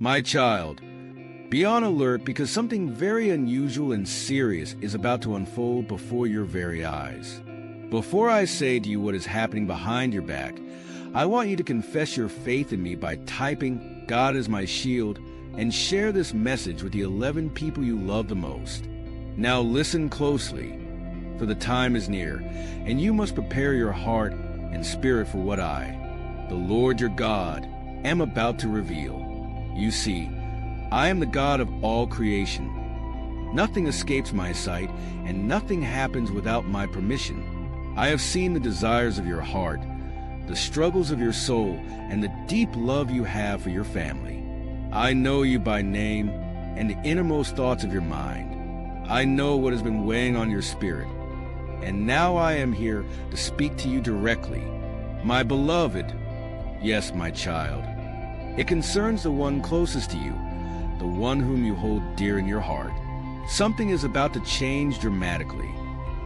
My child, be on alert because something very unusual and serious is about to unfold before your very eyes. Before I say to you what is happening behind your back, I want you to confess your faith in me by typing "God is my shield" and share this message with the 11 people you love the most. Now listen closely, for the time is near, and you must prepare your heart and spirit for what I, the Lord your God, am about to reveal. You see, I am the God of all creation. Nothing escapes my sight, and nothing happens without my permission. I have seen the desires of your heart, the struggles of your soul, and the deep love you have for your family. I know you by name and the innermost thoughts of your mind. I know what has been weighing on your spirit. And now I am here to speak to you directly. My beloved, yes, my child, it concerns the one closest to you, the one whom you hold dear in your heart. Something is about to change dramatically.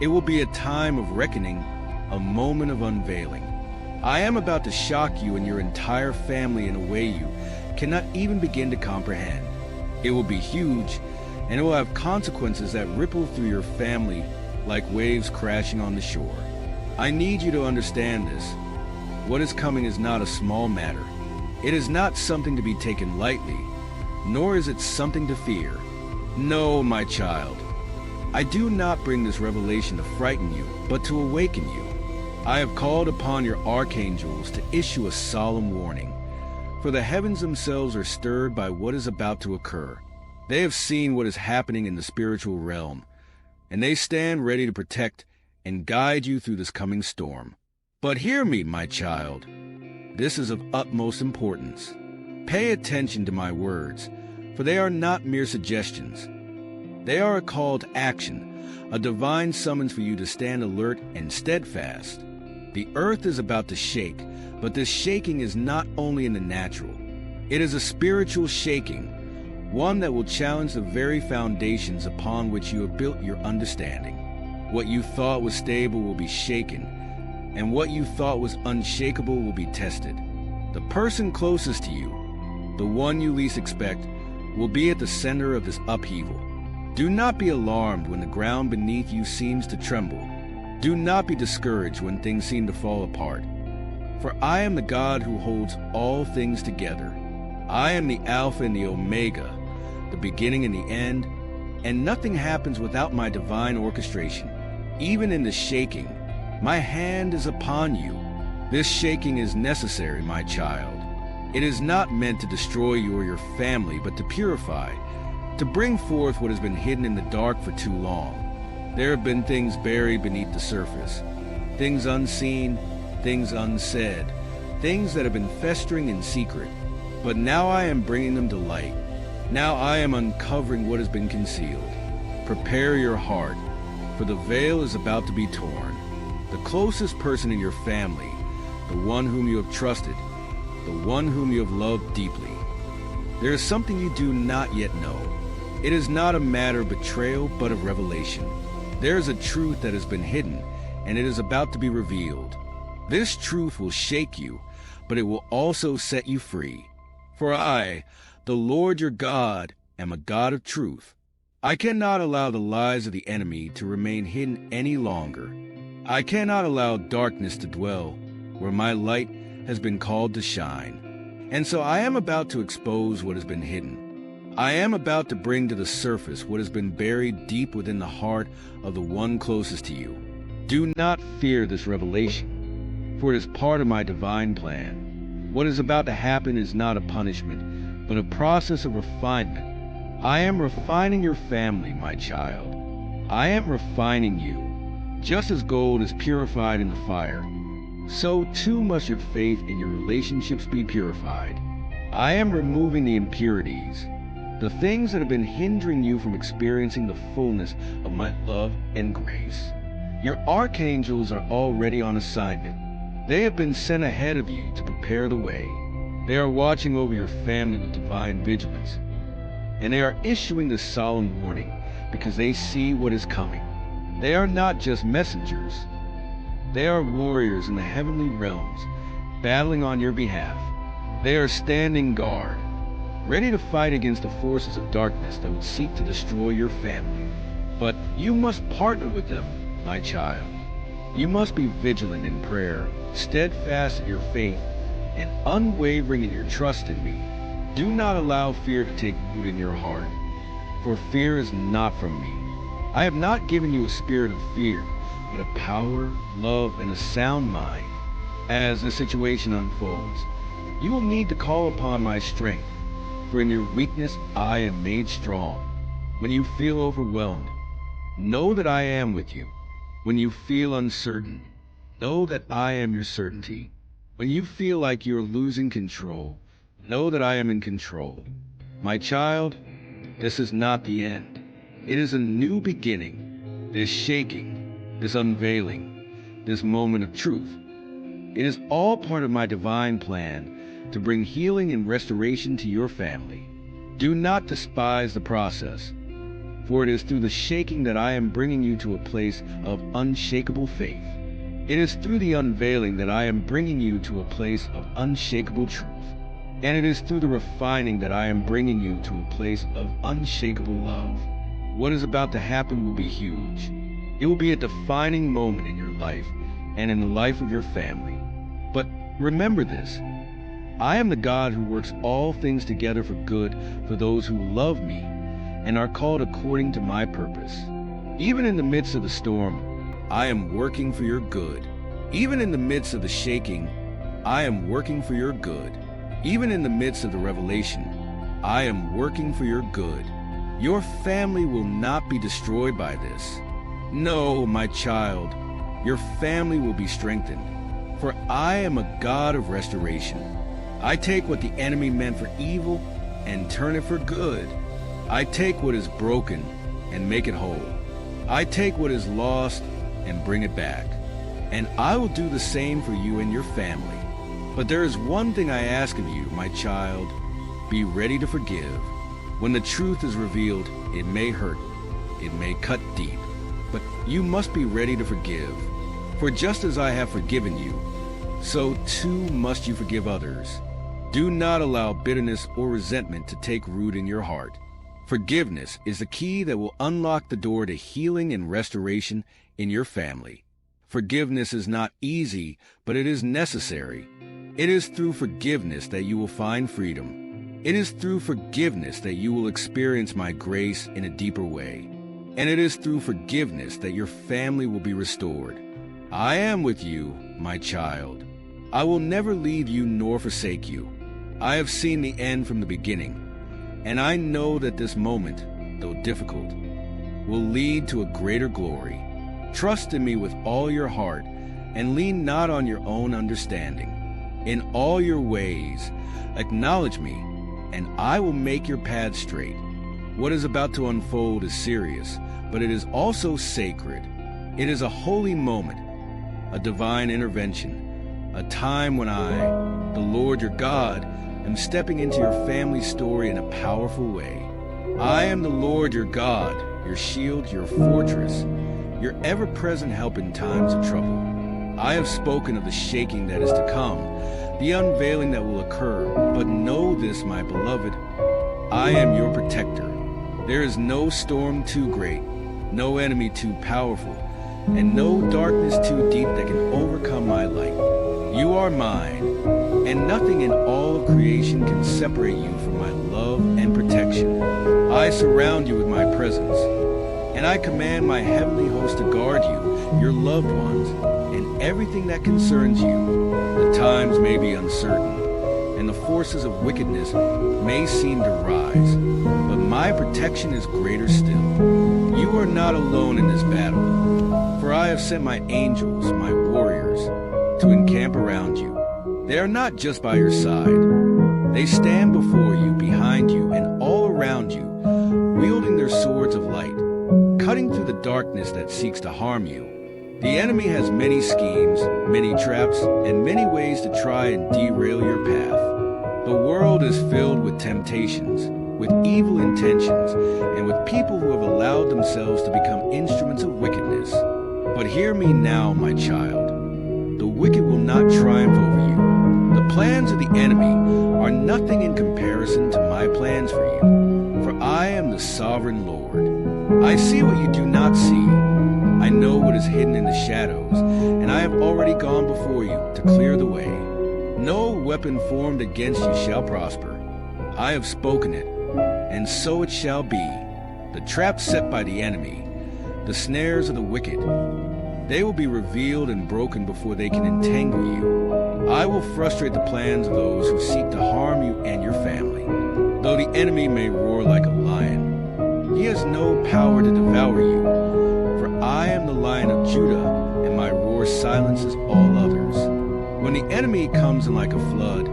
It will be a time of reckoning, a moment of unveiling. I am about to shock you and your entire family in a way you cannot even begin to comprehend. It will be huge, and it will have consequences that ripple through your family like waves crashing on the shore. I need you to understand this. What is coming is not a small matter. It is not something to be taken lightly, nor is it something to fear. No, my child, I do not bring this revelation to frighten you, but to awaken you. I have called upon your archangels to issue a solemn warning, for the heavens themselves are stirred by what is about to occur. They have seen what is happening in the spiritual realm, and they stand ready to protect and guide you through this coming storm. But hear me, my child. This is of utmost importance. Pay attention to my words, for they are not mere suggestions. They are a call to action, a divine summons for you to stand alert and steadfast. The earth is about to shake, but this shaking is not only in the natural. It is a spiritual shaking, one that will challenge the very foundations upon which you have built your understanding. What you thought was stable will be shaken, and what you thought was unshakable will be tested. The person closest to you, the one you least expect, will be at the center of this upheaval. Do not be alarmed when the ground beneath you seems to tremble. Do not be discouraged when things seem to fall apart. For I am the God who holds all things together. I am the Alpha and the Omega, the beginning and the end, and nothing happens without my divine orchestration. Even in the shaking, my hand is upon you. This shaking is necessary, my child. It is not meant to destroy you or your family, but to purify, to bring forth what has been hidden in the dark for too long. There have been things buried beneath the surface, things unseen, things unsaid, things that have been festering in secret. But now I am bringing them to light. Now I am uncovering what has been concealed. Prepare your heart, for the veil is about to be torn. The closest person in your family, the one whom you have trusted, the one whom you have loved deeply. There is something you do not yet know. It is not a matter of betrayal, but of revelation. There is a truth that has been hidden, and it is about to be revealed. This truth will shake you, but it will also set you free. For I, the Lord your God, am a God of truth. I cannot allow the lies of the enemy to remain hidden any longer. I cannot allow darkness to dwell where my light has been called to shine. And so I am about to expose what has been hidden. I am about to bring to the surface what has been buried deep within the heart of the one closest to you. Do not fear this revelation, for it is part of my divine plan. What is about to happen is not a punishment, but a process of refinement. I am refining your family, my child. I am refining you. Just as gold is purified in the fire, so too must your faith in your relationships be purified. I am removing the impurities, the things that have been hindering you from experiencing the fullness of my love and grace. Your archangels are already on assignment. They have been sent ahead of you to prepare the way. They are watching over your family with divine vigilance, and they are issuing this solemn warning because they see what is coming. They are not just messengers. They are warriors in the heavenly realms, battling on your behalf. They are standing guard, ready to fight against the forces of darkness that would seek to destroy your family. But you must partner with them, my child. You must be vigilant in prayer, steadfast in your faith, and unwavering in your trust in me. Do not allow fear to take root in your heart, for fear is not from me. I have not given you a spirit of fear, but of power, love, and a sound mind. As the situation unfolds, you will need to call upon my strength, for in your weakness I am made strong. When you feel overwhelmed, know that I am with you. When you feel uncertain, know that I am your certainty. When you feel like you're losing control, know that I am in control. My child, this is not the end. It is a new beginning. This shaking, this unveiling, this moment of truth. It is all part of my divine plan to bring healing and restoration to your family. Do not despise the process, for it is through the shaking that I am bringing you to a place of unshakable faith. It is through the unveiling that I am bringing you to a place of unshakable truth. And it is through the refining that I am bringing you to a place of unshakable love. What is about to happen will be huge. It will be a defining moment in your life and in the life of your family. But remember this, I am the God who works all things together for good for those who love me and are called according to my purpose. Even in the midst of the storm, I am working for your good. Even in the midst of the shaking, I am working for your good. Even in the midst of the revelation, I am working for your good. Your family will not be destroyed by this. No, my child, your family will be strengthened. For I am a God of restoration. I take what the enemy meant for evil and turn it for good. I take what is broken and make it whole. I take what is lost and bring it back. And I will do the same for you and your family. But there is one thing I ask of you, my child. Be ready to forgive. When the truth is revealed, it may hurt, it may cut deep, but you must be ready to forgive. For just as I have forgiven you, so too must you forgive others. Do not allow bitterness or resentment to take root in your heart. Forgiveness is the key that will unlock the door to healing and restoration in your family. Forgiveness is not easy, but it is necessary. It is through forgiveness that you will find freedom. It is through forgiveness that you will experience my grace in a deeper way. And it is through forgiveness that your family will be restored. I am with you, my child. I will never leave you nor forsake you. I have seen the end from the beginning, and I know that this moment, though difficult, will lead to a greater glory. Trust in me with all your heart, and lean not on your own understanding. In all your ways, acknowledge me, and I will make your path straight. What is about to unfold is serious, but it is also sacred. It is a holy moment, a divine intervention, a time when I, the Lord your God, am stepping into your family's story in a powerful way. I am the Lord your God, your shield, your fortress, your ever-present help in times of trouble. I have spoken of the shaking that is to come, the unveiling that will occur, but know this, my beloved, I am your protector. There is no storm too great, no enemy too powerful, and no darkness too deep that can overcome my light. You are mine, and nothing in all of creation can separate you from my love and protection. I surround you with my presence, and I command my heavenly host to guard you, your loved ones, and everything that concerns you. The times may be uncertain, and the forces of wickedness may seem to rise, but my protection is greater still. You are not alone in this battle, for I have sent my angels, my warriors, to encamp around you. They are not just by your side. They stand before you, behind you, and all around you, wielding their swords of light, cutting through the darkness that seeks to harm you. The enemy has many schemes, many traps, and many ways to try and derail your path. The world is filled with temptations, with evil intentions, and with people who have allowed themselves to become instruments of wickedness. But hear me now, my child. The wicked will not triumph over you. The plans of the enemy are nothing in comparison to my plans for you. For I am the sovereign Lord. I see what you do not see. I know what is hidden in the shadows, and I have already gone before you to clear the way. No weapon formed against you shall prosper. I have spoken it, and so it shall be. The traps set by the enemy, the snares of the wicked, they will be revealed and broken before they can entangle you. I will frustrate the plans of those who seek to harm you and your family. Though the enemy may roar like a lion, he has no power to devour you. For I am the Lion of Judah, and my roar silences all others. When the enemy comes in like a flood,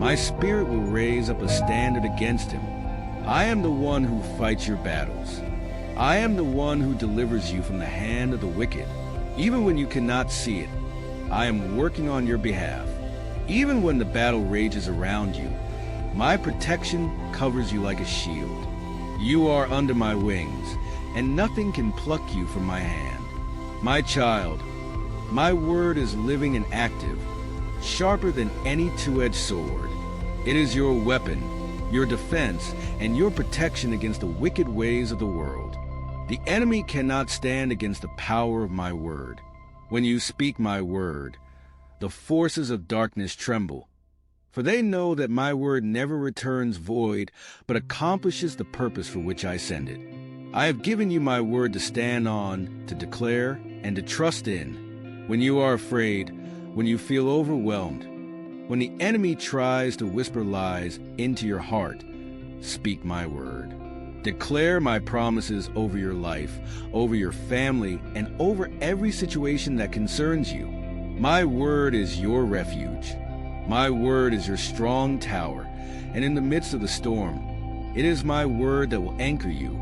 my spirit will raise up a standard against him. I am the one who fights your battles. I am the one who delivers you from the hand of the wicked. Even when you cannot see it, I am working on your behalf. Even when the battle rages around you, my protection covers you like a shield. You are under my wings, and nothing can pluck you from my hand. My child, my word is living and active, sharper than any two-edged sword. It is your weapon, your defense, and your protection against the wicked ways of the world. The enemy cannot stand against the power of my word. When you speak my word, the forces of darkness tremble, for they know that my word never returns void, but accomplishes the purpose for which I send it. I have given you my word to stand on, to declare, and to trust in. When you are afraid, when you feel overwhelmed, when the enemy tries to whisper lies into your heart, speak my word. Declare my promises over your life, over your family, and over every situation that concerns you. My word is your refuge. My word is your strong tower, and in the midst of the storm, it is my word that will anchor you,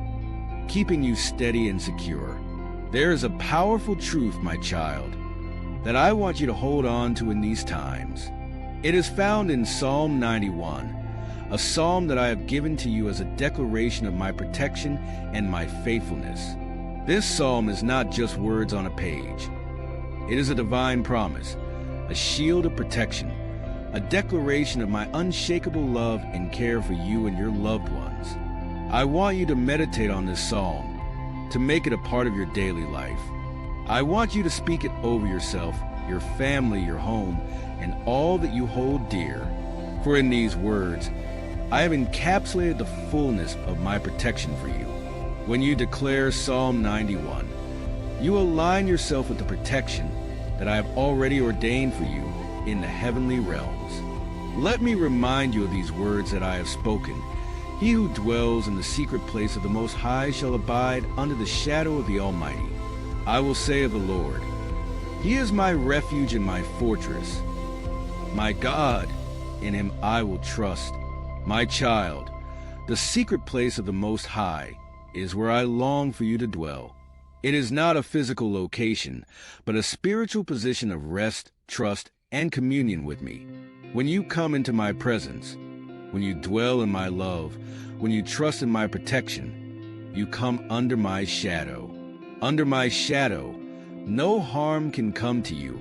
keeping you steady and secure. There is a powerful truth, my child, that I want you to hold on to in these times. It is found in Psalm 91, a psalm that I have given to you as a declaration of my protection and my faithfulness. This psalm is not just words on a page. It is a divine promise, a shield of protection, a declaration of my unshakable love and care for you and your loved ones. I want you to meditate on this psalm, to make it a part of your daily life. I want you to speak it over yourself, your family, your home, and all that you hold dear. For in these words, I have encapsulated the fullness of my protection for you. When you declare Psalm 91, you align yourself with the protection that I have already ordained for you in the heavenly realms. Let me remind you of these words that I have spoken. He who dwells in the secret place of the Most High shall abide under the shadow of the Almighty. I will say of the Lord, He is my refuge and my fortress. My God, in Him I will trust. My child, the secret place of the Most High is where I long for you to dwell. It is not a physical location, but a spiritual position of rest, trust, and communion with me. When you come into my presence, when you dwell in my love, when you trust in my protection, you come under my shadow. Under my shadow, no harm can come to you.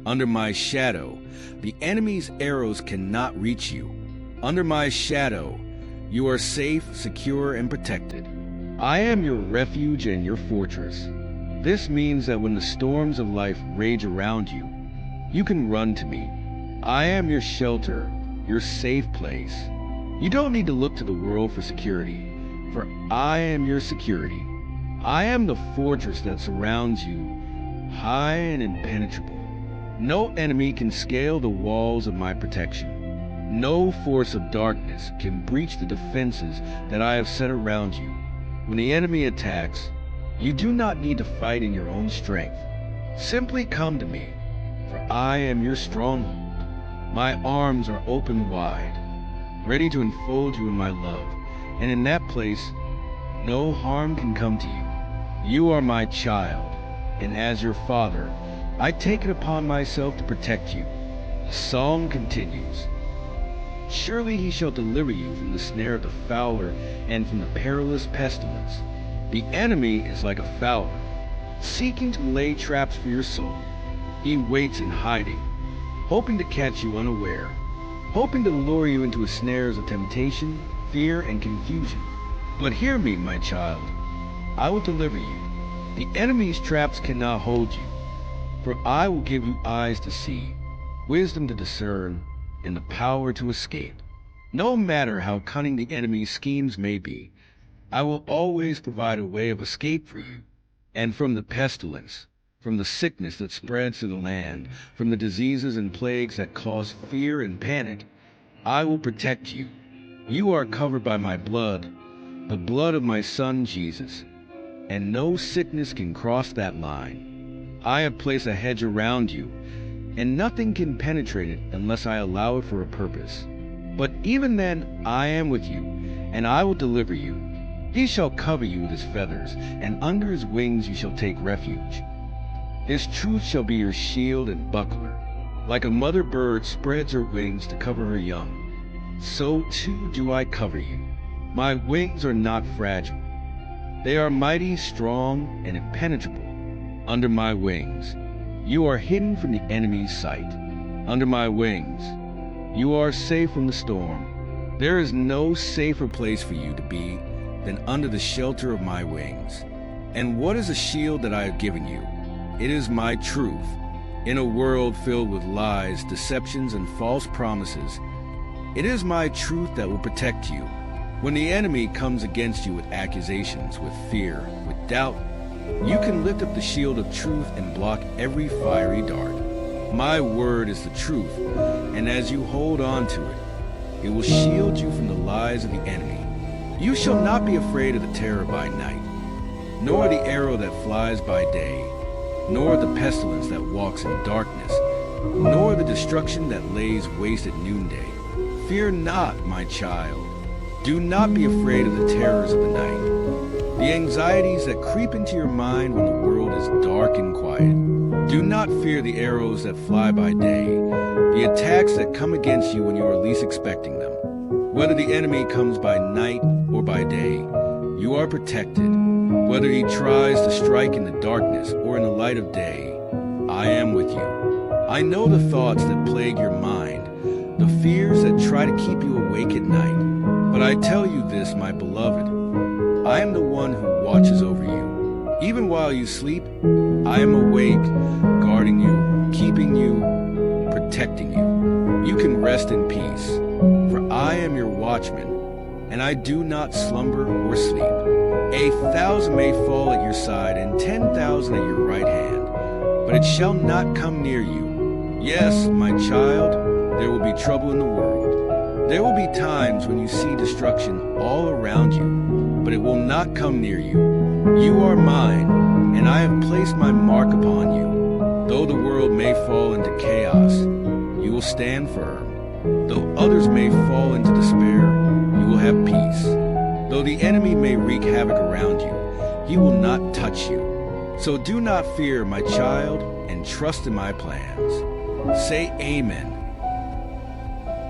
Under my shadow, the enemy's arrows cannot reach you. Under my shadow, you are safe, secure, and protected. I am your refuge and your fortress. This means that when the storms of life rage around you, you can run to me. I am your shelter, your safe place. You don't need to look to the world for security, for I am your security. I am the fortress that surrounds you, high and impenetrable. No enemy can scale the walls of my protection. No force of darkness can breach the defenses that I have set around you. When the enemy attacks, you do not need to fight in your own strength. Simply come to me, for I am your stronghold. My arms are open wide, ready to enfold you in my love, and in that place, no harm can come to you. You are my child, and as your father, I take it upon myself to protect you. The song continues. Surely he shall deliver you from the snare of the fowler and from the perilous pestilence. The enemy is like a fowler, seeking to lay traps for your soul. He waits in hiding, hoping to catch you unaware. hoping to lure you into snares of temptation, fear, and confusion. But hear me, my child. I will deliver you. The enemy's traps cannot hold you, for I will give you eyes to see, wisdom to discern, and the power to escape. No matter how cunning the enemy's schemes may be, I will always provide a way of escape for you. And from the pestilence, from the sickness that spreads through the land, from the diseases and plagues that cause fear and panic, I will protect you. You are covered by my blood, the blood of my Son Jesus, and no sickness can cross that line. I have placed a hedge around you, and nothing can penetrate it unless I allow it for a purpose. But even then, I am with you, and I will deliver you. He shall cover you with his feathers, and under his wings you shall take refuge. His truth shall be your shield and buckler. Like a mother bird spreads her wings to cover her young, so too do I cover you. My wings are not fragile. They are mighty, strong, and impenetrable. Under my wings, you are hidden from the enemy's sight. Under my wings, you are safe from the storm. There is no safer place for you to be than under the shelter of my wings. And what is a shield that I have given you? It is my truth. In a world filled with lies, deceptions, and false promises, it is my truth that will protect you. When the enemy comes against you with accusations, with fear, with doubt, you can lift up the shield of truth and block every fiery dart. My word is the truth, and as you hold on to it, it will shield you from the lies of the enemy. You shall not be afraid of the terror by night, nor the arrow that flies by day, nor the pestilence that walks in darkness, nor the destruction that lays waste at noonday. Fear not, my child. Do not be afraid of the terrors of the night, the anxieties that creep into your mind when the world is dark and quiet. Do not fear the arrows that fly by day, the attacks that come against you when you are least expecting them. Whether the enemy comes by night or by day, you are protected. Whether he tries to strike in the darkness or in the light of day, I am with you. I know the thoughts that plague your mind, the fears that try to keep you awake at night. But I tell you this, my beloved, I am the one who watches over you. Even while you sleep, I am awake, guarding you, keeping you, protecting you. You can rest in peace, for I am your watchman, and I do not slumber or sleep. 1,000 may fall at your side and 10,000 at your right hand, but it shall not come near you. Yes, my child, there will be trouble in the world. There will be times when you see destruction all around you, but it will not come near you. You are mine, and I have placed my mark upon you. Though the world may fall into chaos, you will stand firm. Though others may fall into despair, you will have peace. Though the enemy may wreak havoc around you, he will not touch you. So do not fear, my child, and trust in my plans. Say amen.